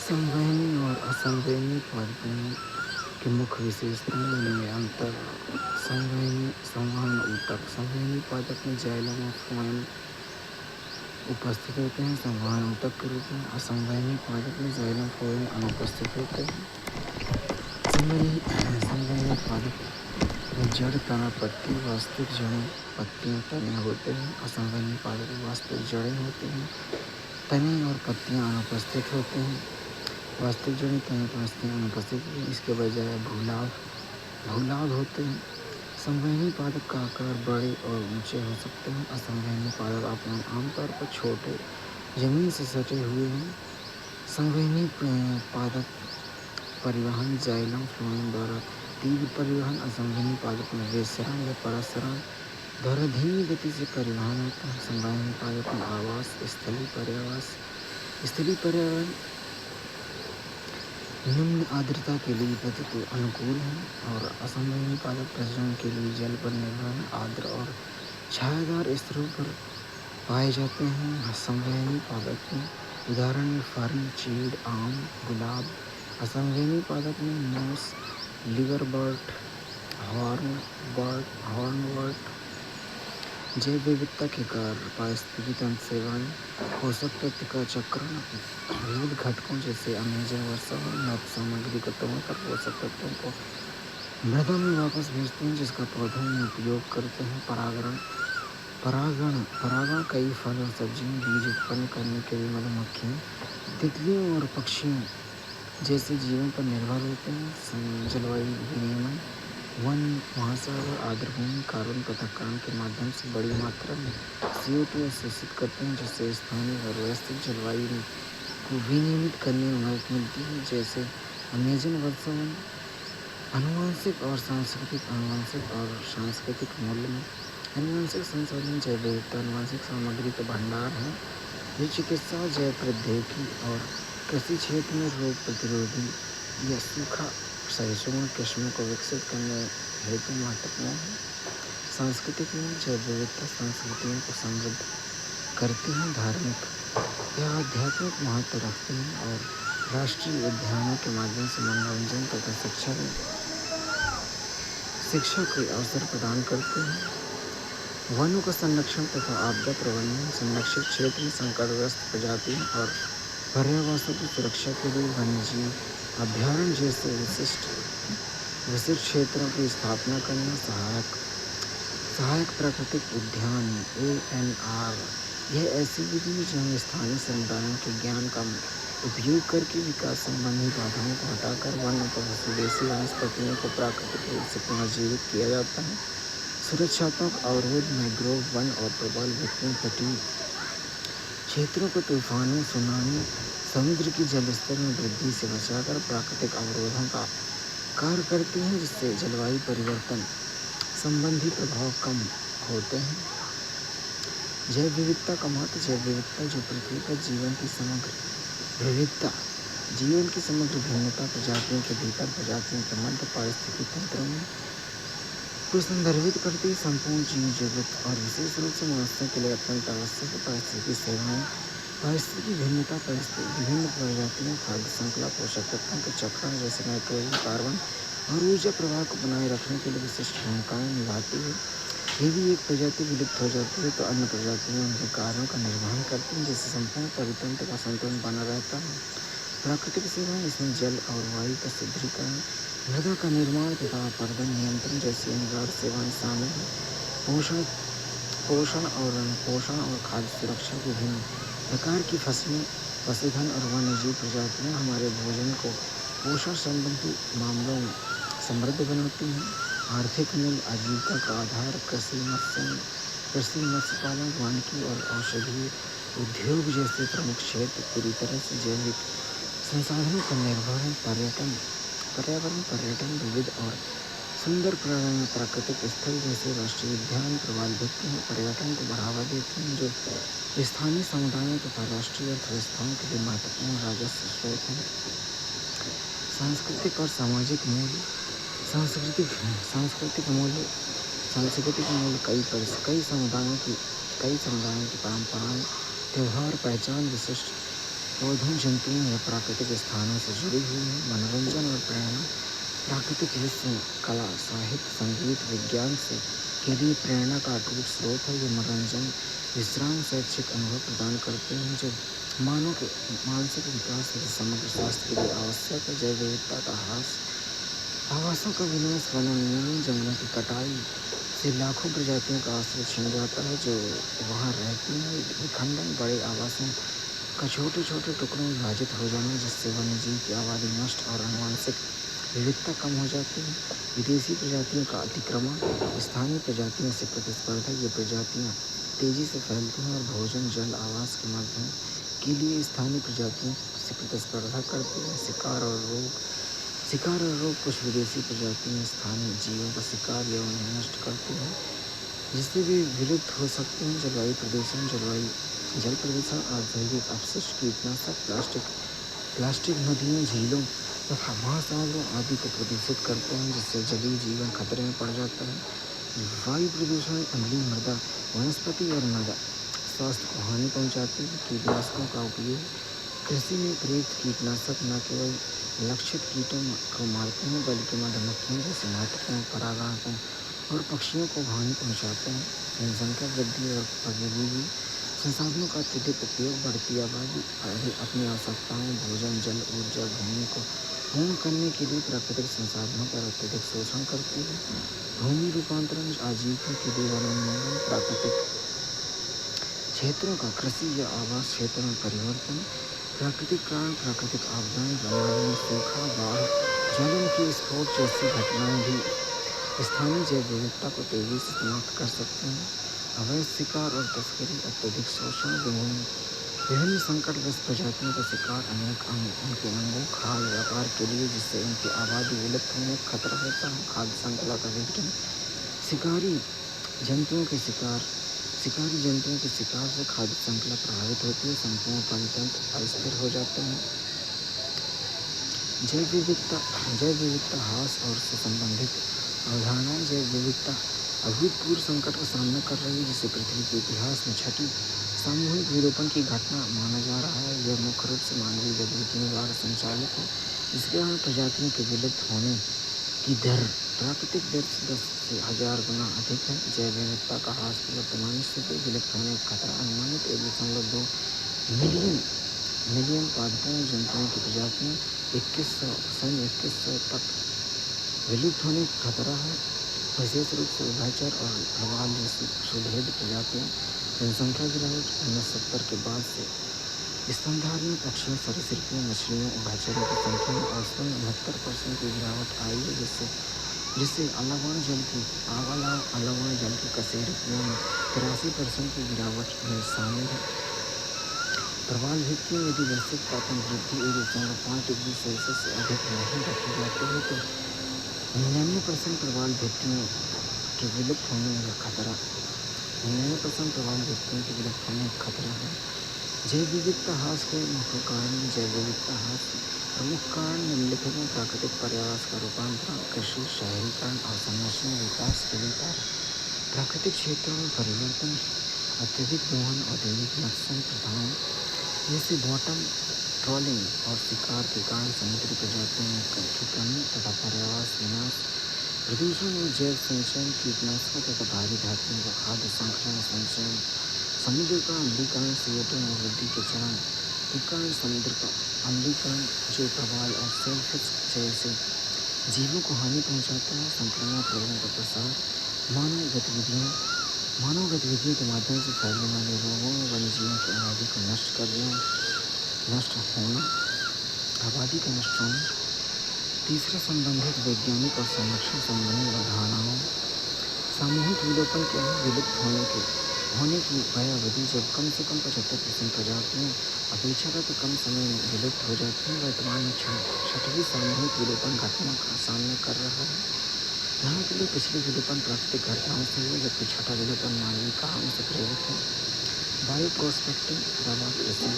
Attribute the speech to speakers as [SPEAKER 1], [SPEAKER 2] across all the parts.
[SPEAKER 1] संवहनी और असंवहनी पादपों की मुख्य विशेषताएं इनमें अंतर। संवहनी संवहन ऊतक। संवहनी पादप में जाइलम और फ्लोएम उपस्थित होते हैं संवहन ऊतक के रूप में। असंवहनी पादप में जाइलम फ्लोएम अनुपस्थित होते हैं। संवहनी पादप में जड़, तना, पत्ती, वास्तविक जड़ें, पत्तियां, तने होते हैं। असंवहनी पादप में वास्तविक जड़ें होती हैं, तने और पत्तियां अनुपस्थित होते हैं। वास्तविक जड़ें, तने, पत्तियां अनुपस्थित होती हैं, इसके बजाय भूलाभ होते हैं। संवहनी पादप का आकार बड़े और ऊंचे हो सकते हैं। असंवहनी पादप आमतौर पर छोटे, जमीन से सटे हुए हैं। संवहनी पादप परिवहन जाइलम फ्लोएम द्वारा तीव्र परिवहन। असंवहनी पादप में विसरण या परासरण द्वारा धीमी गति से परिवहन होता है। संवहनी पादप में आवास, स्थलीय पर्यावरण निम्न आर्द्रता के लिए अनुकूल है और असंवहनी पादप प्रजनन के लिए जल पर निर्भर है, आर्द्र और छायादार स्तरों पर पाए जाते हैं। संवहनी पादप में उदाहरण में फर्न, चीड़, आम, गुलाब। असंवहनी पादप में मूस, लिवरबर्ट, हॉर्नवर्ट। जैव विविधता के कारण पारिस्थितिकी तंत्र सेवाएं, पोषक तत्व का चक्रण विविध घटकों जैसे अमेजन वर्षा और नद सामग्री को तोड़कर पोषक तत्वों को मृदा में वापस भेजते हैं, जिसका पौधों में उपयोग करते हैं। परागण कई फल और सब्जियों, बीज उत्पन्न करने के लिए मधुमक्खियों, तितलियों और पक्षियों जैसे जीवों पर निर्भर होते हैं। जलवायु विनियमन, वन, महासागर, आर्द्रभूमि कार्बन पृथक्करण के माध्यम से बड़ी मात्रा में CO2 अवशोषित करते हैं, जिससे स्थानीय और वैश्विक जलवायु को विनियमित करने में मदद मिलती है। जैसे अमेजन वर्षावन। आनुवंशिक और सांस्कृतिक मूल्य में आनुवंशिक संसाधन जैव विविधता आनुवंशिक सामग्री का भंडार है, जो चिकित्सा, जैव प्रौद्योगिकी और कृषि क्षेत्र में रोग प्रतिरोधी या सूखा सहिष्णु किस्मों को विकसित करने हेतु महत्वपूर्ण है। सांस्कृतिक मूल्य जैव विविधता संस्कृतियों को समृद्ध करती हैं, धार्मिक या आध्यात्मिक महत्व रखती हैं और राष्ट्रीय उद्यानों के माध्यम से मनोरंजन तथा शिक्षा के अवसर प्रदान करते हैं। वनों का संरक्षण तथा आपदा प्रबंधन, संरक्षित क्षेत्र में संकटग्रस्त प्रजातियों और पर्यावरण की सुरक्षा के लिए वन्यजीव अभ्यारण्य जैसे विशिष्ट क्षेत्रों की स्थापना करना। सहायक प्राकृतिक उद्यान ANR यह ऐसी विधि है जहाँ स्थानीय समुदायों के ज्ञान का उपयोग करके विकास संबंधी बाधाओं को हटाकर वन तथा स्वदेशी वनस्पतियों को प्राकृतिक रूप से पुनर्जीवित किया जाता है। सुरक्षात्मक अवरोध, मैंग्रोव वन और प्रबल वित्तीय तटीय क्षेत्रों को तूफानों, सुनामी, समुद्र की जलस्तर में वृद्धि से बचाकर प्राकृतिक अवरोधों का कार्य करती हैं, जिससे जलवायु परिवर्तन संबंधी प्रभाव कम होते हैं। जैव विविधता का महत्व। जैव विविधता जो पृथ्वी पर जीवन की समग्र भिन्नता, प्रजातियों के भीतर, प्रजातियों के मध्य, पारिस्थितिकी तंत्र में को संदर्भित करती है। संपूर्ण जीव जगत और विशेष रूप से मनुष्यों के लिए अत्यंत आवश्यक है। पारिस्थितिकी सेवाएं, पारिस्थितिकी भिन्नता, विभिन्न प्रजातियों, खाद्य श्रृंखला, पोषक तत्वों के चक्रण जैसे नाइट्रोजन, कार्बन और ऊर्जा प्रवाह को बनाए रखने के लिए विशिष्ट भूमिकाएं निभाती है। यदि एक प्रजाति विलुप्त हो जाती है तो अन्य प्रजातियां उनके कार्यों का निर्वहन करती हैं, जिससे संपूर्ण परितंत्र का संतुलन बना रहता है। प्राकृतिक सेवाएं, इसमें जल और वायु का शुद्धिकरण, मृदा का निर्माण तथा अपरदन नियंत्रण जैसी अनिवार्य सेवाएं शामिल हैं। पोषण और खाद्य सुरक्षा। विभिन्न प्रकार की फसलें, पशुधन और वन्यजीव प्रजातियां हमारे भोजन को पोषण संबंधी मामलों में समृद्ध बनाती हैं। आर्थिक मूल्य, आजीविका का आधार, कृषि, मत्स्य पालन, वानिकी और औषधीय उद्योग जैसे प्रमुख क्षेत्र पूरी तरह से जैविक संसाधनों पर निर्भर है। पर्यटन, विविध और सुंदर प्राकृतिक स्थल जैसे राष्ट्रीय उद्यान, प्रवाल भित्तियां पर्यटन को बढ़ावा देते हैं, जो स्थानीय समुदायों तथा राष्ट्रीय अर्थव्यवस्थाओं के लिए महत्वपूर्ण राजस्व स्रोत हैं। सांस्कृतिक और सामाजिक मूल्य। सांस्कृतिक मूल्य कई समुदायों की परंपराएं, त्योहार, पहचान, विशिष्ट पौधों, जंतुओं या प्राकृतिक स्थानों से जुड़ी हुई है। मनोरंजन और प्रेरणा प्राकृतिक दृश्य, कला, साहित्य, संगीत, विज्ञान से के लिए प्रेरणा का अटूट स्रोत है। ये मनोरंजन, विश्राम, शैक्षिक अनुभव प्रदान करते हैं जो मानव के मानसिक विकास तथा समग्र स्वास्थ्य के लिए आवश्यक है। जैव विविधता का ह्रास, आवासों का विनाश, वनोन्मूलन, जंगलों की कटाई से लाखों प्रजातियों का आश्रय छिन जाता है जो वहाँ रहती हैं। विखंडन, बड़े आवासों का छोटे छोटे टुकड़ों में विभाजित हो जाना जिससे वन्यजीव की आबादी नष्ट और आनुवंशिक विविधता कम हो जाती है। विदेशी प्रजातियों का अतिक्रमण, स्थानीय प्रजातियों से प्रतिस्पर्धा, ये प्रजातियाँ तेजी से फैलती हैं और भोजन, जल, आवास के माध्यम के लिए स्थानीय प्रजातियों से प्रतिस्पर्धा करती हैं। शिकार और रोग, कुछ विदेशी प्रजातियाँ स्थानीय जीवों का शिकार या उन्हें नष्ट करती हैं जिससे वे विलुप्त हो सकते हैं। जल प्रदूषण, औद्योगिक अपशिष्ट, कीटनाशक, प्लास्टिक नदियों, झीलों तथा महासागरों आदि को प्रदूषित करते हैं जिससे जलीय जीवन खतरे में पड़ जाता है। वायु प्रदूषण, अम्लीय मृदा, वनस्पति और मृदा स्वास्थ्य को हानि पहुंचाती है। कीटनाशकों का उपयोग, कृषि में प्रयुक्त कीटनाशक न केवल लक्षित कीटों को मारते हैं बल्कि मधुमक्खियों जैसे महत्वपूर्ण परागणकों और पक्षियों को हानि पहुंचाते हैं। जनसंख्या वृद्धि और परजीवी संसाधनों का अत्यधिक उपयोग, बढ़ती आबादी अपनी आवश्यकताओं, भोजन, जल, ऊर्जा, भूमि को पूर्ण करने के लिए प्राकृतिक संसाधनों पर अत्यधिक शोषण करती है। भूमि रूपांतरण, आजीविका के लिए वनोन्मूलन, प्राकृतिक क्षेत्रों का कृषि या आवास क्षेत्र में परिवर्तन, प्राकृतिक कारण, प्राकृतिक आपदाएं, वन्यजीव, सूखा, बाढ़, ज्वालामुखी विस्फोट जैसी घटनाएं भी स्थानीय जैव विविधता को तेजी से समाप्त कर सकते हैं। अवैध शिकार और तस्करी, अत्यधिक शोषण, विभिन्न संकटग्रस्त प्रजातियों का शिकार, उनके अंगों, खाद्य व्यापार के लिए जिससे उनकी आबादी विलुप्त होने का खतरा होता है। खाद्य श्रृंखला का विघटन, शिकारी जंतुओं के शिकार से खाद्य श्रृंखला प्रभावित होती है, संपूर्ण पंचतंत्र अस्थिर हो जाते हैं। जैव विविधता ह्रास और उससे संबंधित अवधारणाएं, जैव विविधता अभूतपूर्व संकट का सामना कर रही है जिसे पृथ्वी के इतिहास में छठी सामूहिक विलोपन की घटना माना जा रहा है। यह मुख्य रूप से मानवीय गतिविधियों द्वारा संचालित है जिसके कारण प्रजातियों के विलुप्त होने की दर प्राकृतिक दर से 10 से 1000 गुना अधिक है। जैव विविधता का ह्रास की वर्तमान स्थिति, विलुप्त होने का खतरा अनुमानित 1.2 मिलियन पादपों जंतुओं की प्रजातियाँ 2100 तक विलुप्त होने का खतरा है। विशेष रूप से उभयचर और प्रवाल जैसी सुभेद प्रजातियाँ, जनसंख्या गिरावट 1970 के बाद से स्तनधारियों, पक्षियों, सरीसृपों, मछलियों, उभयचरों की संख्या में औसतन 69% की गिरावट आई है जिससे अलावण जल की कशेरुकियों में 83% की गिरावट में शामिल है। प्रवाल भित्तियों, यदि वैश्विक तापमान वृद्धि 1.5 डिग्री सेल्सियस से अधिक नहीं रखी जाती है तो 99% प्रवाल भित्तियों के विलुप्त होने का खतरा 99% प्रवाल भित्तियों के विलुप्त होने का खतरा है। जैव विविधता ह्रास के मुख्य कारण, जैव विविधता ह्रास प्रमुख कारण निम्नलिखित में प्राकृतिक पर्यावरण का रूपांतरण, कृषि, शहरीकरण और संरचना विकास के लिए कार्य, प्राकृतिक क्षेत्रों में परिवर्तन, अत्यधिक दोहन, औद्योगिक मत्स्य प्रथाओं जैसे बॉटम ट्रॉलिंग और शिकार के कारण समुद्री प्रजातियों की कमी तथा पर्यावरण विनाश, प्रदूषण और जैव संचयन, कीटनाशकों तथा भारी धातुओं का खाद्य श्रृंखला में संचयन, समुद्र का अम्लीकरण, CO2 में वृद्धि के चरण के कारण समुद्र का अम्लीकरण जो प्रवाल और सेलफिश जैसे जीवों को हानि पहुंचाता है, संक्रामक रोगों का प्रसार, मानव गतिविधियों के माध्यम से फैलने वाले रोगों में वन्यजीवों की आबादी का नष्ट होना। तीसरा, संबंधित वैज्ञानिक और संरक्षण संबंधी अवधारणाओं, सामूहिक विलोपन क्या है? विलुप्त होने की भयावधि जब कम से कम 75% प्रजातियाँ अपेक्षाकृत कम समय में विलुप्त हो जाती हैं। वर्तमान में छठवीं सामूहिक विलोपन घटना का सामना कर रहा है। यहाँ के लिए पिछली विलोपन प्राकृतिक घटनाओं से हुई जबकि छठा विलोपन मानवीय कारणों से प्रेरित है। बायो प्रोस्पेक्टिंग, दवा, कृषि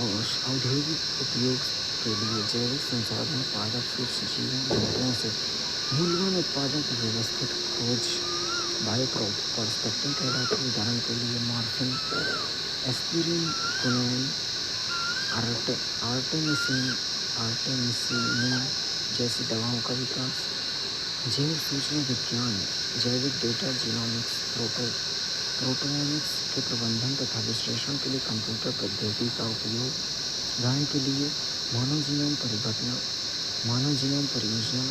[SPEAKER 1] और औद्योगिक उपयोग के लिए जैविक संसाधन पादप, सूक्ष्म जीवों, जंतुओं से मूल्यवान उत्पादों की व्यवस्थित खोज बायो प्रोस्पेक्टिंग कहलाती है। उदाहरण के लिए मॉर्फिन, एस्पिरिन, क्विनोन, आर्टेमिसिन आर्टेमिसिनिन जैसी दवाओं का विकास, जैव सूचना विज्ञान, जैविक डेटा जीनोमिक्स, प्रोटोमिक्स के प्रबंधन तथा विश्लेषण के लिए कंप्यूटर पद्धति का उपयोग, उदाहरण के लिए मानव जीनोम परियोजना,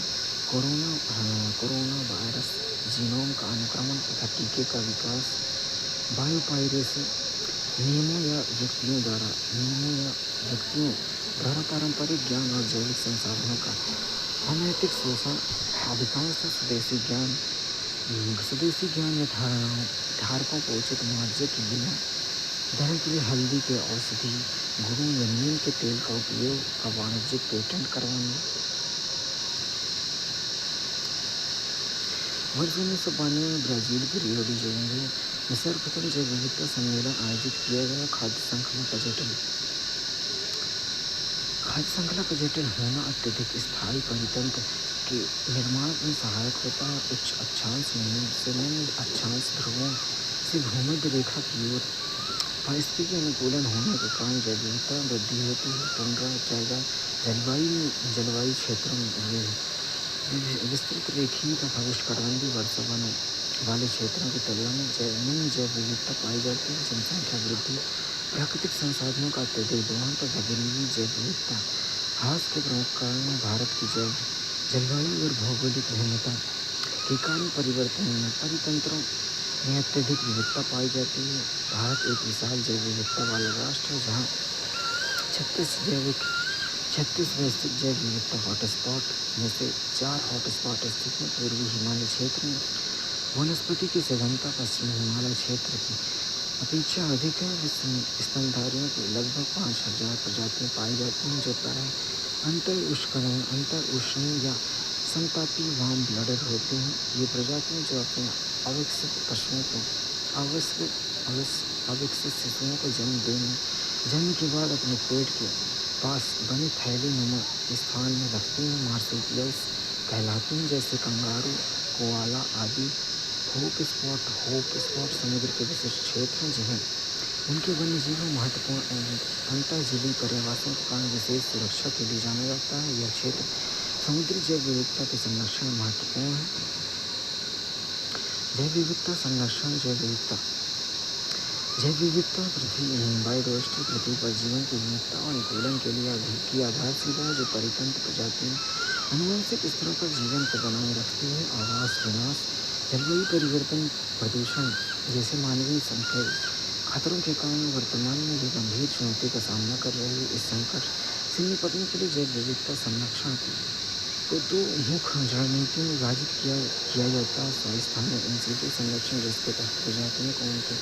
[SPEAKER 1] कोरोना वायरस जीनोम का अनुक्रमण तथा टीके का विकास, बायोपायरेसी, नियमों या व्यक्तियों द्वारा पारंपरिक ज्ञान और जैविक संसाधनों का अनैतिक शोषण, अधिकांश स्वदेशी ज्ञान या धारकों को उचित मुआवजे के बिना, उदाहरण के लिए हल्दी के औषधि गुणों या नीम के तेल का उपयोग का वाणिज्यिक पेटेंट करवाना। वर्ष 1992 में ब्राजील के रियो डी जेनेरो में सर्वप्रथम जैव विविधता सम्मेलन आयोजित किया गया। खाद्य श्रृंखला का जटिल होना अत्यधिक स्थायी परितंत्र के निर्माण में सहायक होता है। उच्च अक्षांश से निम्न अक्षांश ध्रुवों से भूमध्य रेखा की ओर पारिस्थितिकी अनुकूलन होने के कारण जैव विविधता वृद्धि होती है। टुंड्रा जलवायु क्षेत्रों में विस्तृत रेखीय तथा उष्णकटिबंधीय वर्षा वाले क्षेत्रों की तुलना में निम्न जैव विविधता पाई जाती है। जनसंख्या वृद्धि, प्राकृतिक संसाधनों का अत्यधिक दोहन तथा गिरी जैव विविधता ह्रास के प्रमुख कारण हैं। भारत की जलवायु और भौगोलिक भिन्नता के कारण परितंत्रों में अत्यधिक विविधता पाई जाती है। भारत एक विशाल जैव विविधता वाला राष्ट्र है, जहाँ 36 वैश्विक जैव विविधता हॉटस्पॉट में से 4 हॉटस्पॉट स्थित हैं। पूर्वी हिमालय क्षेत्र में वनस्पति की सघनता पश्चिमी हिमालय क्षेत्र की अपेक्षा अधिक है। स्तनधारियों की लगभग 5000 प्रजातियाँ पाई जाती हैं, जो प्रायः अंतर उष्णीय या समतापीय वार्म ब्लडेड होते हैं। ये प्रजातियाँ जो अपने अविकसित शिशुओं को जन्म के बाद अपने पेट के पास बने थैली नुमा स्थान में रखती हैं। मार्सुपियल्स कहलाती हैं, जैसे कंगारू, कोआला आदि। होप स्पॉट समुद्र के विशिष्ट क्षेत्र हैं, जिन्हें उनके वन्यजीवों महत्वपूर्ण अंतःजीवी पर्यावासों के कारण विशेष सुरक्षा के लिए जाना जाता है। यह क्षेत्र समुद्री जैव विविधता के संरक्षण में महत्वपूर्ण है। जैव विविधता संरक्षण बायोडायवर्सिटी पृथ्वी पर जीवन की विविधता और अनुकूलन के लिए की आधारशिला है, जो परितंत्र प्रजातियों अनुवंशिक स्तरों पर जीवन को बनाए रखती है। आवास विनाश, जलवायु परिवर्तन, प्रदूषण जैसे मानवीय संख्या खतरों के कारण वर्तमान में ये गंभीर चुनौती का सामना कर रही है। इस संकट से निपटने के लिए जैव विविधता संरक्षण को 2 मुख्य रणनीतियों में विभाजित किया जाता है। स्थानीय इन सिटू संरक्षण, जिसके तहत प्रजातियों को उनके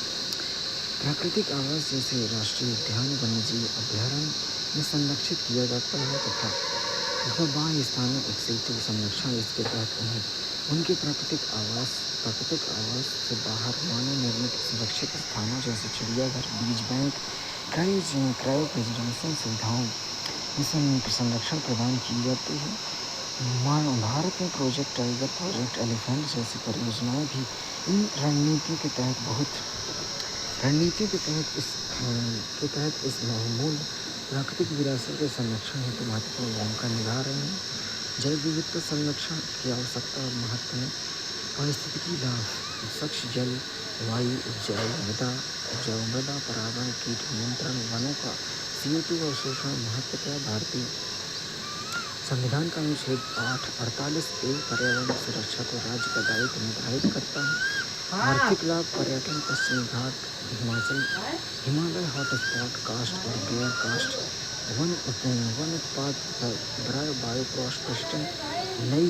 [SPEAKER 1] प्राकृतिक आवास जैसे राष्ट्रीय उद्यान, वन्यजीव अभयारण्य में संरक्षित किया जाता है, तथा बाह्य स्थानीय एक्सिटू संरक्षण, जिसके तहत उन्हें उनके प्राकृतिक आवास से बाहर मानव निर्मित सुरक्षित स्थानों जैसे चिड़ियाघर, बीज बैंक, क्रायो प्रिजर्वेशन सुविधाओं में संरक्षण प्रदान की जाती है। भारत में प्रोजेक्ट टाइगर, प्रोजेक्ट एलिफेंट जैसी परियोजनाएं भी इन रणनीतियों के तहत इस बहुमूल्य प्राकृतिक विरासत के संरक्षण हेतु महत्वपूर्ण भूमिका निभा रहे हैं। जैव विविधता संरक्षण की आवश्यकता और महत्व में पारिस्थितिकी लाभ, स्वच्छ जल, वायु, उपजाऊ मृदा, परागण, कीट नियंत्रण, वनों का CO2 अवशोषण महत्व है। भारतीय संविधान का अनुच्छेद 48A पर्यावरण सुरक्षा को राज्य का दायित्व निर्धारित करता है। आर्थिक लाभ, पर्यटन, पश्चिमी घाट, हिमालय हॉटस्पॉट, कास्ट और गैर कास्ट वन उत्पाद, बायोप्रॉस्पेरिटी, नई